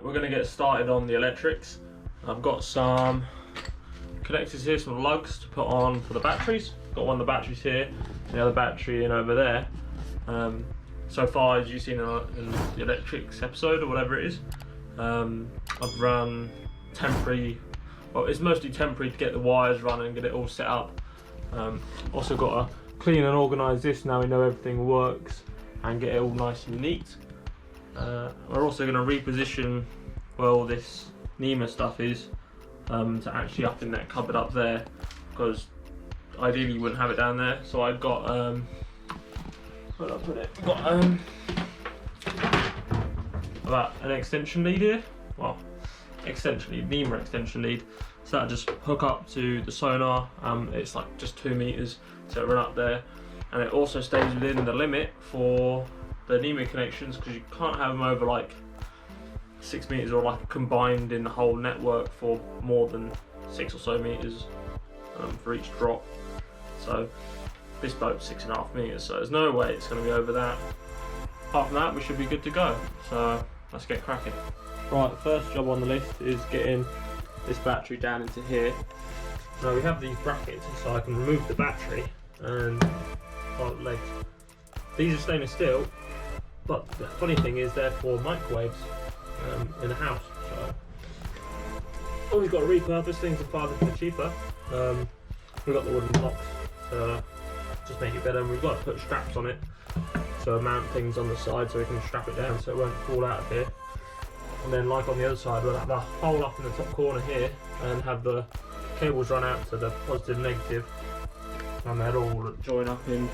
we're going to get started on the electrics. I've got some connectors here, some lugs to put on for the batteries. Got one of the batteries here, the other battery in over there. So far, as you've seen in the electrics episode or whatever it is, I've run temporary, well, it's mostly temporary to get the wires running and get it all set up. Also got to clean and organise this now we know everything works and get it all nice and neat. We're also going to reposition where all this NEMA stuff is to actually up in that cupboard up there, because ideally you wouldn't have it down there. So I've got where did I put it? I've got about an extension lead here. Well, extension lead, NEMA extension lead. So that'll just hook up to the sonar. It's like just 2 meters, so it'll run up there, and it also stays within the limit for the NEMA connections, because you can't have them over like 6 meters or like combined in the whole network for more than 6 or so meters for each drop. So this boat's 6.5 meters, so there's no way it's going to be over that. Apart from that, we should be good to go. So let's get cracking. Right, first job on the list is getting this battery down into here. Now we have these brackets so I can remove the battery and part of the legs. These are stainless steel, but the funny thing is they're for microwaves in the house. So always got to repurpose things and find them cheaper. We've got the wooden blocks to just make it better, and we've got to put straps on it so mount things on the side so we can strap it down so it won't fall out of here. And then, like on the other side, we'll have a hole up in the top corner here and have the cables run out to the positive and negative, and they'll all join up in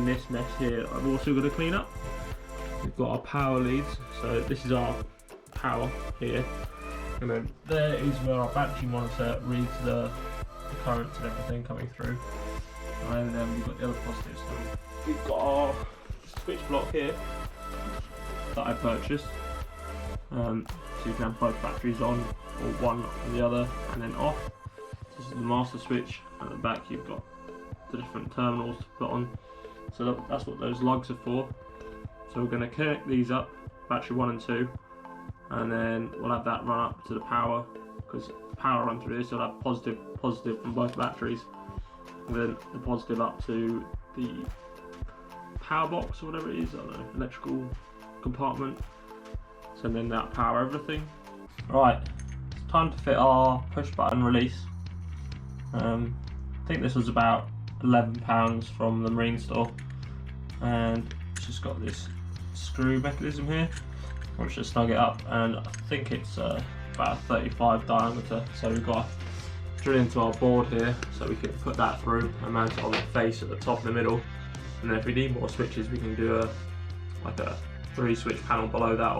this mess here. I've also got to clean up. We've got our power leads, so this is our power here, and then there is where our battery monitor reads the currents and everything coming through, and then we've got the other positives. So we've got our switch block here that I purchased. So you can have both batteries on, or one or the other, and then off. This is the master switch, and at the back you've got the different terminals to put on. So that's what those lugs are for. So we're going to connect these up, battery 1 and 2, and then we'll have that run up to the power, because the power run through this, so we'll have positive from both batteries, and then the positive up to the power box or whatever it is, I don't know, electrical compartment. So then that power everything. Right, it's time to fit our push button release. I think this was about £11 from the marine store, and it's just got this screw mechanism here, which just snug it up, and I think it's about a 35 diameter. So we've got to drill into our board here so we can put that through and mount it on the face at the top and the middle. And then if we need more switches, we can do like a 3 switch panel below that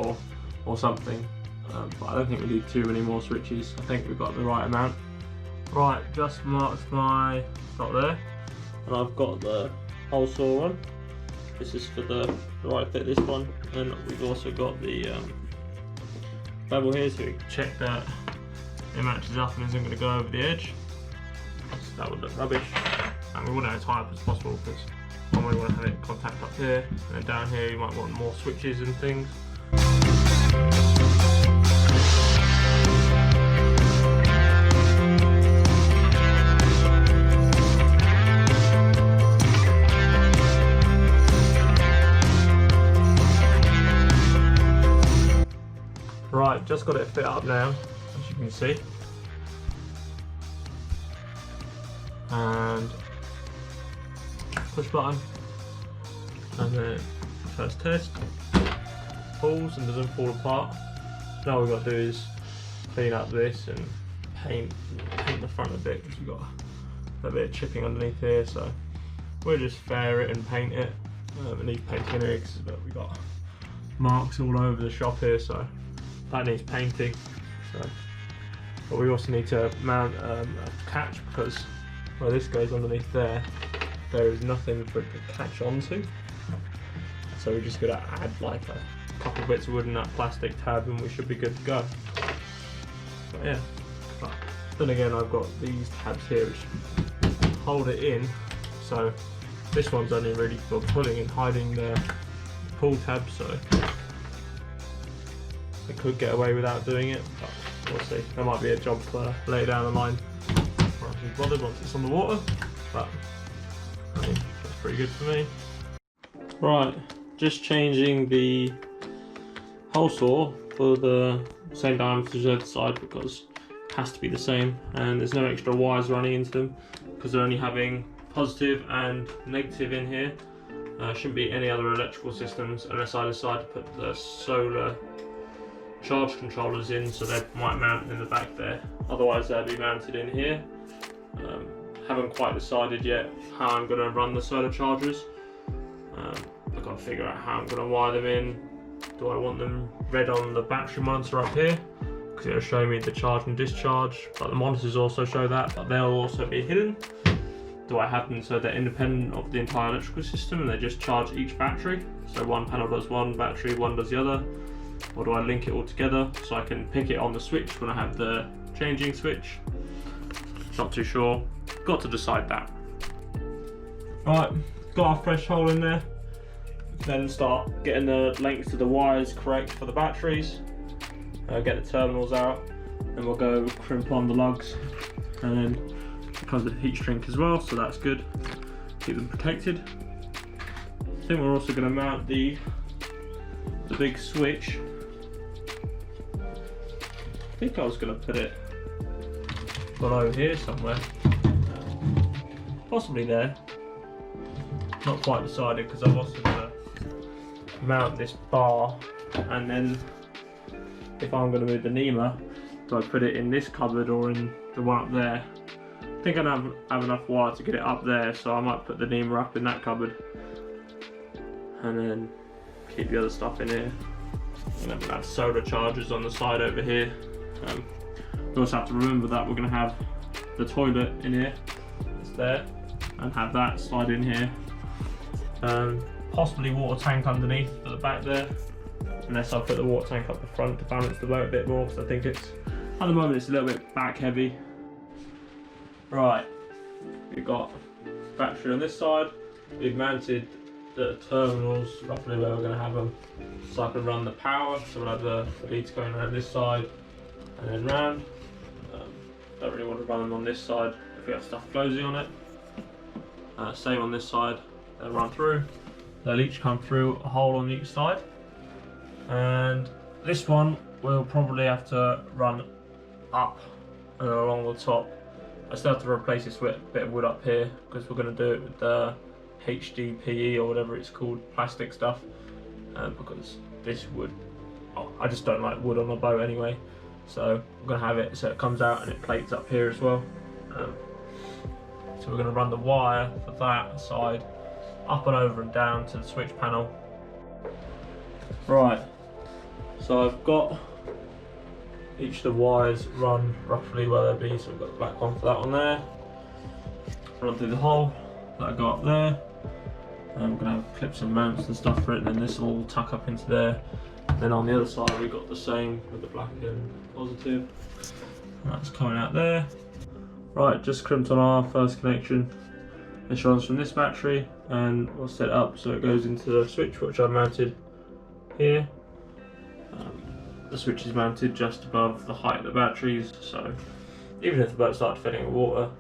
or something, but I don't think we need too many more switches. I think we've got the right amount. Right, just marked my slot there, and I've got the hole saw on. This is for the right fit, this one, and we've also got the bevel here, so we can check that it matches up and isn't going to go over the edge. So that would look rubbish, and we want it as high up as possible, because normally we want to have it contact up here, and then down here you might want more switches and things. Right, just got it fit up now, as you can see. And push button, and then first test. Pulls and doesn't fall apart. Now all we've got to do is clean up this and paint the front a bit, because we've got a bit of chipping underneath here, so we'll just fair it and paint it. It needs painting anyway, because we've got marks all over the shop here, so that needs painting. So, but we also need to mount a catch, because where this goes underneath there is nothing for it to catch onto. So we're just going to add like a couple bits of wood and that plastic tab, and we should be good to go. But yeah, but then again, I've got these tabs here which hold it in, so this one's only really for pulling and hiding the pull tab, so I could get away without doing it, but we'll see. That might be a job for later down the line. I won't be bothered once it's on the water, but I mean, that's pretty good for me. Right, just changing the hole saw for the same diameter as the other side because it has to be the same, and there's no extra wires running into them because they're only having positive and negative in here. Shouldn't be any other electrical systems unless I decide to put the solar charge controllers in, so they might mount in the back there. Otherwise they'll be mounted in here. Haven't quite decided yet how I'm going to run the solar chargers. I've got to figure out how I'm going to wire them in. Do I want them red on the battery monitor up here because it'll show me the charge and discharge, but the monitors also show that, but they'll also be hidden. Do I have them so they're independent of the entire electrical system and they just charge each battery? So one panel does one battery, one does the other. Or do I link it all together so I can pick it on the switch when I have the changing switch? Not too sure. Got to decide that. Right, got our fresh hole in there. Then start getting the lengths of the wires correct for the batteries. Get the terminals out. Then we'll go crimp on the lugs. And then it comes with a heat shrink as well, so that's good. Keep them protected. I think we're also going to mount the big switch. I think I was going to put it below here somewhere. Possibly there. Not quite decided because I've also got to mount this bar, and then if I'm going to move the NEMA, do I put it in this cupboard or in the one up there? I think I don't have enough wire to get it up there, so I might put the NEMA up in that cupboard and then keep the other stuff in here. And then we'll have solar chargers on the side over here. We also have to remember that we're going to have the toilet in here, it's there, and have that slide in here. Possibly water tank underneath at the back there, unless I put the water tank up the front to balance the boat a bit more, because I think it's, at the moment it's a little bit back heavy. Right, we've got battery on this side. We've mounted the terminals roughly where we're going to have them, so I can run the power. So we'll have the leads going around this side and then round. Don't really want to run them on this side if we have stuff closing on it. Same on this side, they'll run through. They'll each come through a hole on each side. And this one we'll probably have to run up and along the top. I still have to replace this with a bit of wood up here because we're going to do it with the HDPE or whatever it's called, plastic stuff, because this wood, I just don't like wood on a boat anyway, so I'm going to have it so it comes out and it plates up here as well. So we're going to run the wire for that side up and over and down to the switch panel. Right, so I've got each of the wires run roughly where they'll be, so we've got the black one for that one there. Run through the hole that I got up there. I'm going to have clips and mounts and stuff for it, and then this will all tuck up into there. And then on the other side we've got the same with the black and positive. And that's coming out there. Right, just crimped on our first connection. This runs from this battery and we'll set it up so it goes into the switch, which I've mounted here. The switch is mounted just above the height of the batteries, so even if the boat started filling with water,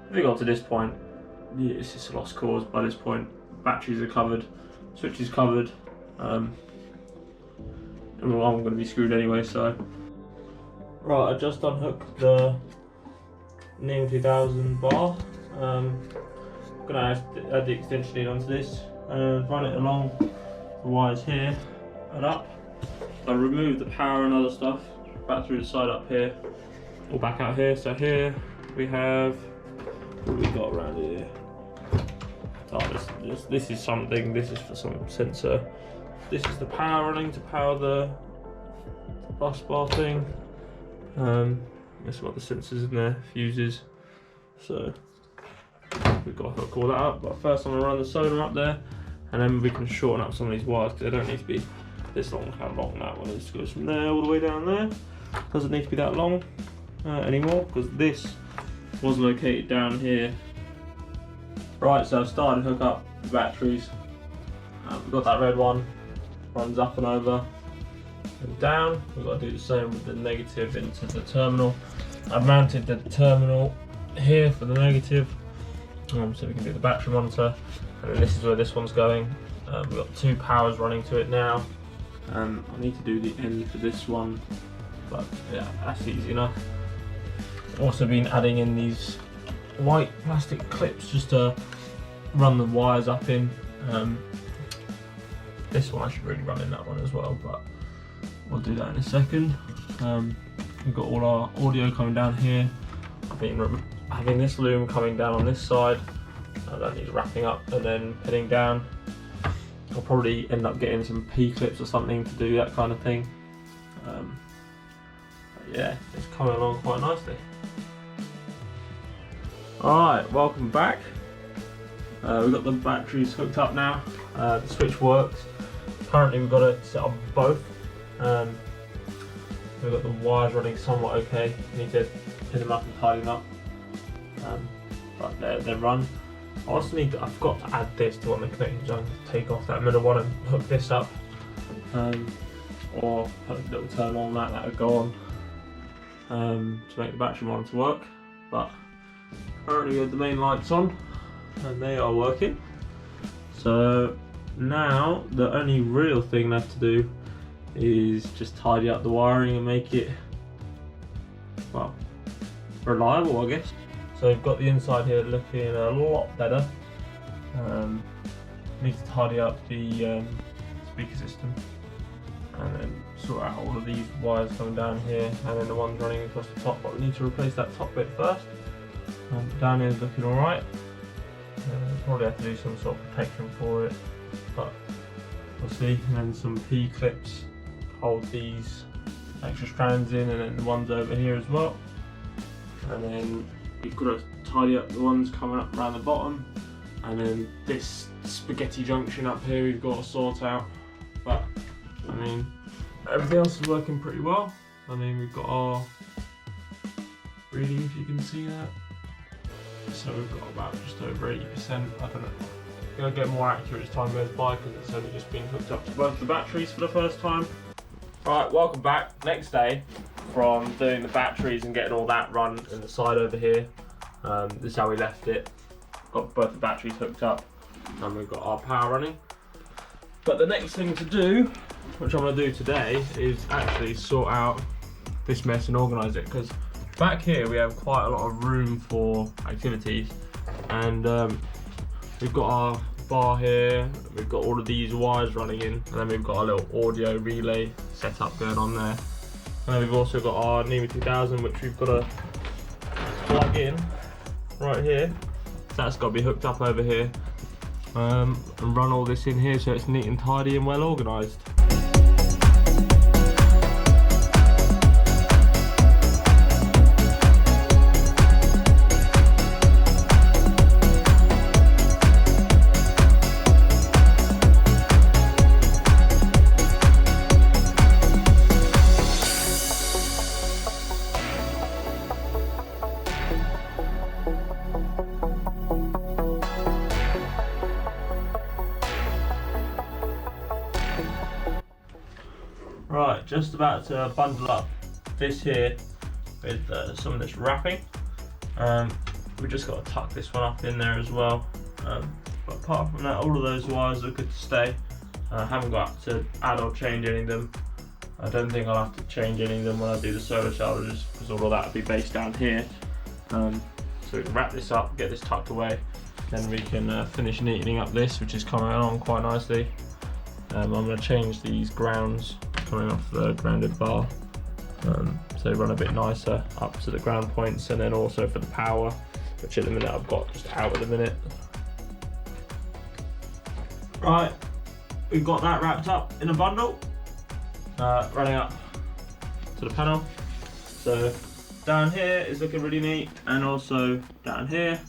if it got to this point, yeah, it's just a lost cause by this point. Batteries are covered, switch is covered, and I'm going to be screwed anyway, so. Right, I just unhooked the NEMA 2000 bar. I'm going to add the extension lead onto this and run it along the wires here and up. I removed the power and other stuff back through the side up here, or back out here. So here we have, what we got around here? Oh, this is something. This is for some sensor. This is the power running to power the bus bar thing. This is what the sensors in there, fuses. So we've got to hook all that up. But first I'm gonna run the solar up there, and then we can shorten up some of these wires because they don't need to be this long. How long that one is, goes from there all the way down there. Doesn't need to be that long anymore because this was located down here. Right, so I've started to hook up the batteries. We've got that red one, runs up and over. and down. We've got to do the same with the negative into the terminal. I've mounted the terminal here for the negative, so we can do the battery monitor, and then this is where this one's going. We've got 2 powers running to it now. I need to do the end for this one, but yeah, that's easy enough. Also been adding in these white plastic clips just to run the wires up in. This one I should really run in that one as well, but we'll do that in a second. We've got all our audio coming down here. I've been having this loom coming down on this side, that needs wrapping up and then pinning down. I'll probably end up getting some P-clips or something to do that kind of thing. But yeah, it's coming along quite nicely. Alright, welcome back. We've got the batteries hooked up now. The switch works. Currently we've got it set up both. We've got the wires running somewhat okay. Need to pin them up and tidy them up. But they're run. I also I forgot to add this to one of the connections. I'm going to take off that middle one and hook this up. Or put a little turn on that would go on to make the battery monitor work. But currently we have the main lights on and they are working. So now the only real thing left to do is just tidy up the wiring and make it, well, reliable, I guess. So we've got the inside here looking a lot better. Need to tidy up the speaker system and then sort out all of these wires coming down here and then the ones running across the top, but we need to replace that top bit first. Down here is looking alright. Probably have to do some sort of protection for it, but we'll see. And then some P-clips hold these extra strands in, and then the ones over here as well. And then we've got to tidy up the ones coming up around the bottom, and then this spaghetti junction up here we've got to sort out. But I mean, everything else is working pretty well. I mean, we've got our reading, if you can see that. So we've got about just over 80%. I don't know. I'm going to get more accurate as time goes by because it's only just been hooked up to both the batteries for the first time. Right, welcome back. Next day from doing the batteries and getting all that run in the side over here. This is how we left it. Got both the batteries hooked up and we've got our power running. But the next thing to do, which I'm going to do today, is actually sort out this mess and organise it, because back here we have quite a lot of room for activities, and we've got our bar here, we've got all of these wires running in, and then we've got a little audio relay setup going on there. And then we've also got our NEMA 2000, which we've got to plug in right here. So that's got to be hooked up over here, and run all this in here so it's neat and tidy and well organised. Right, just about to bundle up this here with some of this wrapping. We just got to tuck this one up in there as well. But apart from that, all of those wires are good to stay. I haven't got to add or change any of them. I don't think I'll have to change any of them when I do the solar chargers, because all of that will be based down here. So we can wrap this up, get this tucked away, then we can finish neatening up this, which is coming along quite nicely. I'm going to change these grounds coming off the grounded bar, so they run a bit nicer up to the ground points, and then also for the power, which at the minute I've got just out at the minute. Right, we've got that wrapped up in a bundle, running up to the panel. So down here is looking really neat, and also down here,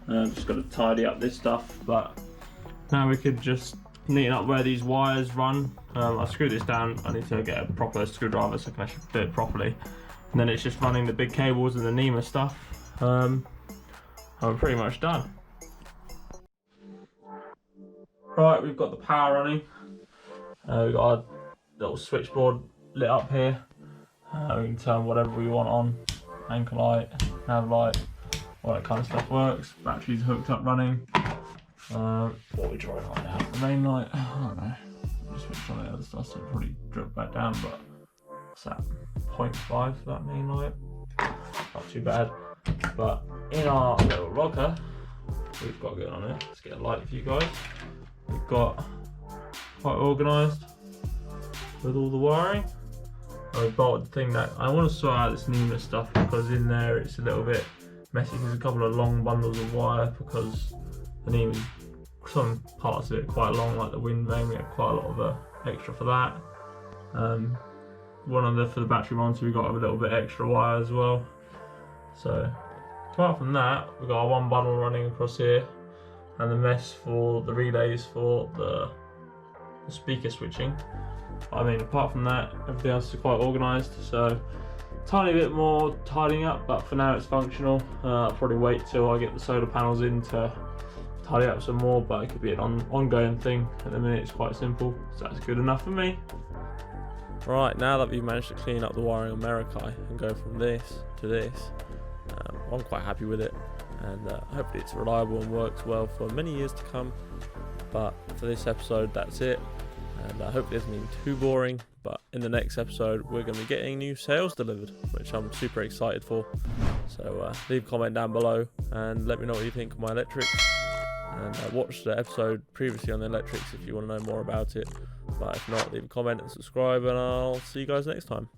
just got to tidy up this stuff, but now we could just neaten up where these wires run. I screwed this down. I need to get a proper screwdriver so I can actually do it properly. And then it's just running the big cables and the NEMA stuff. I'm pretty much done. Right, we've got the power running. We've got our little switchboard lit up here. We can turn whatever we want on, anchor light, nav light, all that kind of stuff works. Battery's hooked up running. What are we drawing on now? The main light, I don't know. Just switch on the other stuff so it'll probably drip back down, but what's that? 0.5 for that main light. Not too bad. But in our little locker, we've got going on here. Let's get a light for you guys. We've got quite organised with all the wiring. I bolted the thing that I want to sort out this NEMA stuff, because in there it's a little bit messy. There's a couple of long bundles of wire because the NEMA, some parts of it are quite long, like the wind vane. We had quite a lot of extra for that. One of the for the battery monitor, we got a little bit extra wire as well. So apart from that, we've got our one bundle running across here, and the mesh for the relays for the speaker switching. I mean, apart from that, everything else is quite organised. So tiny bit more tidying up, but for now it's functional. I'll probably wait till I get the solar panels in to tidy up some more, but it could be an ongoing thing. At the minute it's quite simple, so that's good enough for me. Right, now that we've managed to clean up the wiring on Meraki and go from this to this, I'm quite happy with it, and hopefully it's reliable and works well for many years to come. But for this episode, that's it, and I hope it doesn't mean too boring. But in the next episode, we're going to be getting new sails delivered, which I'm super excited for. So leave a comment down below and let me know what you think of my electrics, and watch the episode previously on the electrics if you want to know more about it. But if not, leave a comment and subscribe, and I'll see you guys next time.